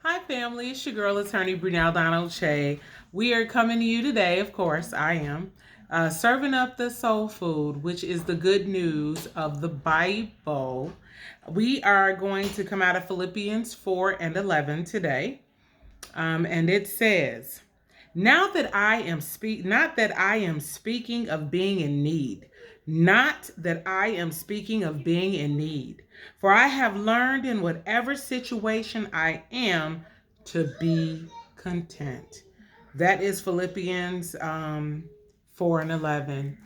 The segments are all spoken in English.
Hi, family. It's your girl, attorney Brunel Donald Che. We are coming to you today, of course, I am, serving up the soul food, which is the good news of the Bible. We are going to come out of Philippians 4 and 11 today. And it says, not that I am speaking of being in need, not that I am speaking of being in need, for I have learned in whatever situation I am to be content. That is Philippians 4 and 11.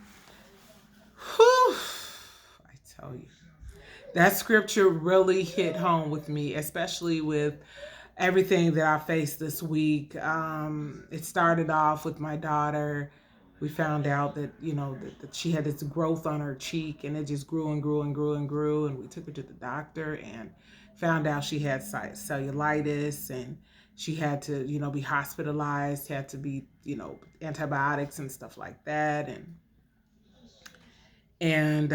Whew, I tell you, that scripture really hit home with me, especially with everything that I faced this week. It started off with my daughter. We found out that, that she had this growth on her cheek, and it just grew and grew and grew and grew. And we took her to the doctor and found out she had cellulitis, and she had to, be hospitalized, had to be, antibiotics and stuff like that. And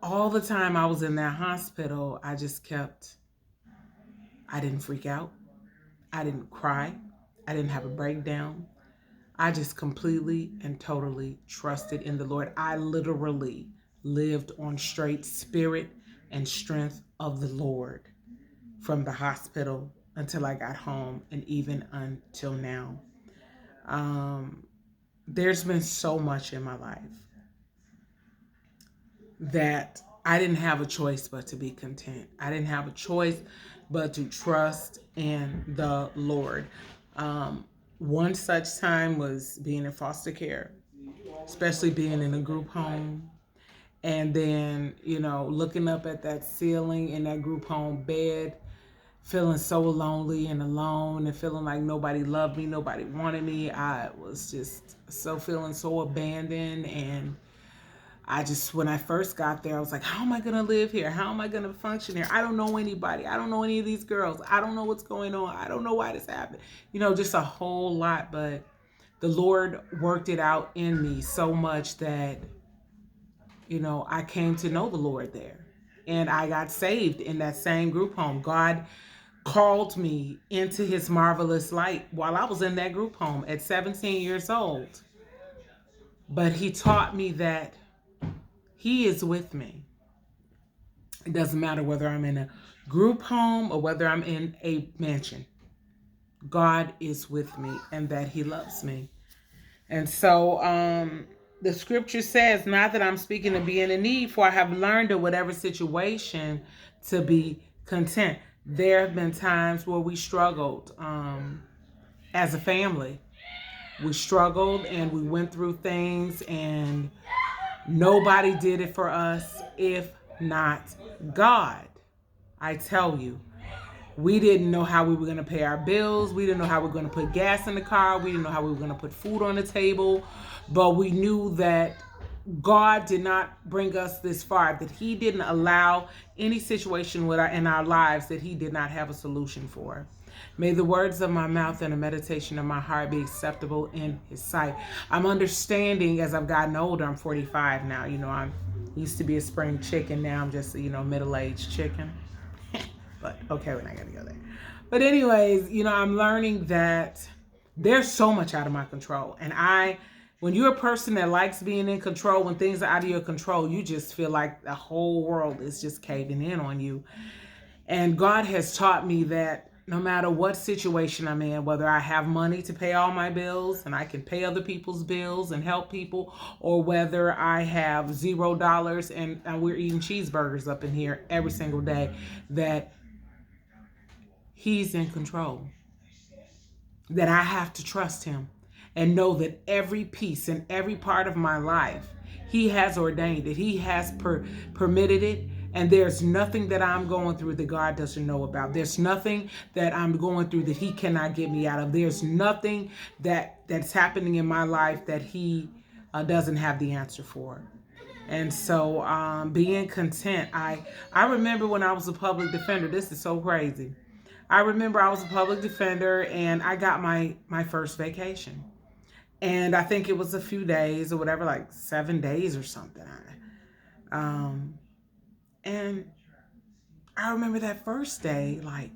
all the time I was in that hospital, I didn't freak out. I didn't cry. I didn't have a breakdown. I just completely and totally trusted in the Lord. I literally lived on straight spirit and strength of the Lord from the hospital until I got home and even until now. There's been so much in my life that I didn't have a choice but to be content. I didn't have a choice but to trust in the Lord. One such time was being in foster care, especially being in a group home. And then, looking up at that ceiling in that group home bed, feeling so lonely and alone and feeling like nobody loved me, nobody wanted me. I was just feeling so abandoned. And when I first got there, I was like, how am I going to live here? How am I going to function here? I don't know anybody. I don't know any of these girls. I don't know what's going on. I don't know why this happened. Just a whole lot. But the Lord worked it out in me so much that, I came to know the Lord there. And I got saved in that same group home. God called me into his marvelous light while I was in that group home at 17 years old. But he taught me that he is with me. It doesn't matter whether I'm in a group home or whether I'm in a mansion. God is with me and that he loves me. And so the scripture says, not that I'm speaking to be in a need, for I have learned in whatever situation to be content. There have been times where we struggled as a family. We struggled and we went through things, and nobody did it for us if not God. I tell you, we didn't know how we were going to pay our bills. We didn't know how we were going to put gas in the car. We didn't know how we were going to put food on the table. But we knew that God did not bring us this far, that he didn't allow any situation in our lives that he did not have a solution for. May the words of my mouth and the meditation of my heart be acceptable in his sight. I'm understanding as I've gotten older. I'm 45 now. I used to be a spring chicken. Now I'm just, middle-aged chicken. But okay, we're not going to go there. But anyways, I'm learning that there's so much out of my control. And when you're a person that likes being in control, when things are out of your control, you just feel like the whole world is just caving in on you. And God has taught me that no matter what situation I'm in, whether I have money to pay all my bills and I can pay other people's bills and help people, or whether I have $0 and we're eating cheeseburgers up in here every single day, that he's in control, that I have to trust him and know that every piece and every part of my life, he has ordained it. He has permitted it. And there's nothing that I'm going through that God doesn't know about. There's nothing that I'm going through that he cannot get me out of. There's nothing that's happening in my life that he doesn't have the answer for. And so being content, I remember when I was a public defender. This is so crazy. I remember I was a public defender and I got my first vacation. And I think it was a few days or whatever, like 7 days or something. And I remember that first day, like,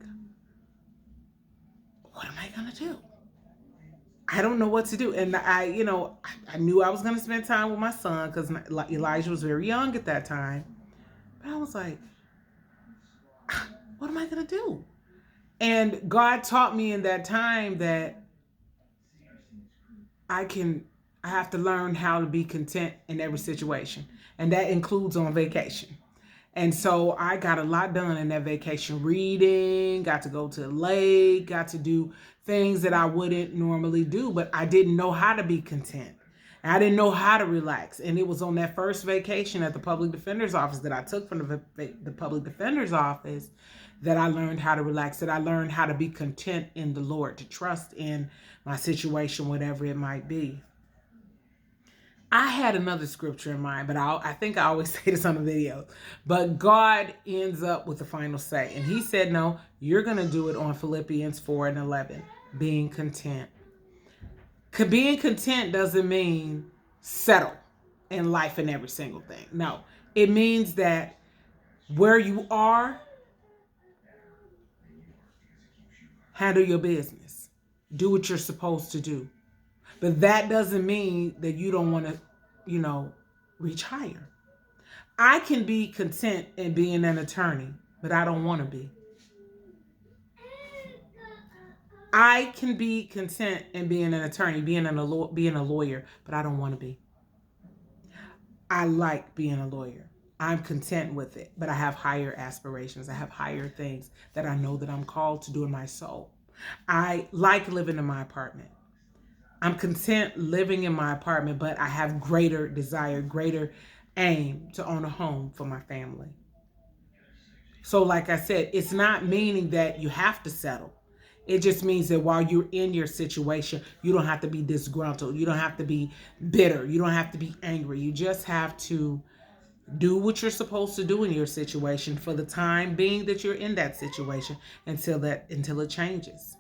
what am I going to do? I don't know what to do. And I knew I was going to spend time with my son because Elijah was very young at that time. But I was like, what am I going to do? And God taught me in that time that I have to learn how to be content in every situation. And that includes on vacation. And so I got a lot done in that vacation. Reading, got to go to the lake, got to do things that I wouldn't normally do, but I didn't know how to be content. I didn't know how to relax. And it was on that first vacation at the public defender's office that I took from the public defender's office that I learned how to relax, that I learned how to be content in the Lord, to trust in my situation, whatever it might be. I had another scripture in mind, but I think I always say this on the videos. But God ends up with the final say. And he said, no, you're going to do it on Philippians 4:11, being content. Being content doesn't mean settle in life in every single thing. No, it means that where you are, handle your business. Do what you're supposed to do. But that doesn't mean that you don't want to, reach higher. I can be content in being an attorney, but I don't want to be. I can be content in being an attorney, being a lawyer, but I don't want to be. I like being a lawyer. I'm content with it, but I have higher aspirations. I have higher things that I know that I'm called to do in my soul. I like living in my apartment. I'm content living in my apartment, but I have greater desire, greater aim to own a home for my family. So like I said, it's not meaning that you have to settle. It just means that while you're in your situation, you don't have to be disgruntled. You don't have to be bitter. You don't have to be angry. You just have to do what you're supposed to do in your situation for the time being that you're in that situation until it changes.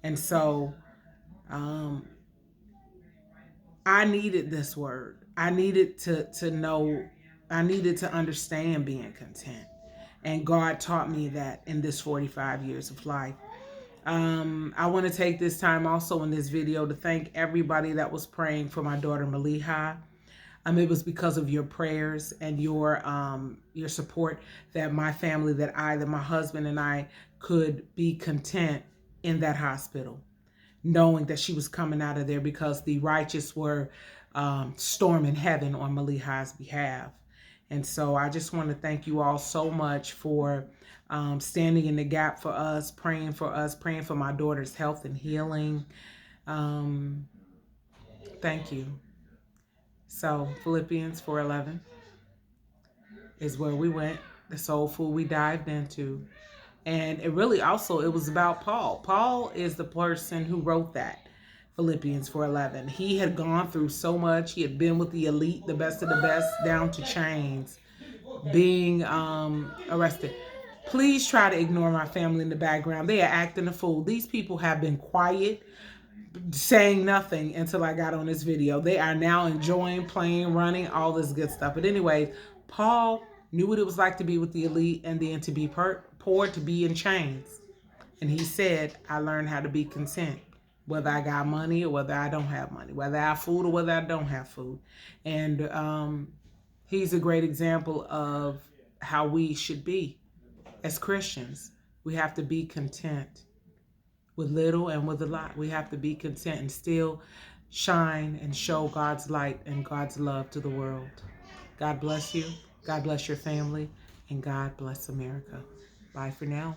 And so, I needed this word. I needed to know, I needed to understand being content. And God taught me that in this 45 years of life. I want to take this time also in this video to thank everybody that was praying for my daughter Maliha. It was because of your prayers and your support that my family, that my husband and I could be content in that hospital, knowing that she was coming out of there, because the righteous were storming heaven on Maliha's behalf. And so I just want to thank you all so much for standing in the gap for us, praying for my daughter's health and healing. Thank you. So Philippians 4:11 is where we went, the soul food we dived into. And it really also, it was about Paul. Paul is the person who wrote that, Philippians 4:11. He had gone through so much. He had been with the elite, the best of the best, down to chains, being arrested. Please try to ignore my family in the background. They are acting a fool. These people have been quiet, saying nothing until I got on this video. They are now enjoying, playing, running, all this good stuff. But anyways, Paul knew what it was like to be with the elite and then to be poor, to be in chains. And he said, I learned how to be content, whether I got money or whether I don't have money, whether I have food or whether I don't have food. And he's a great example of how we should be as Christians. We have to be content with little and with a lot. We have to be content and still shine and show God's light and God's love to the world. God bless you. God bless your family. And God bless America. Bye for now.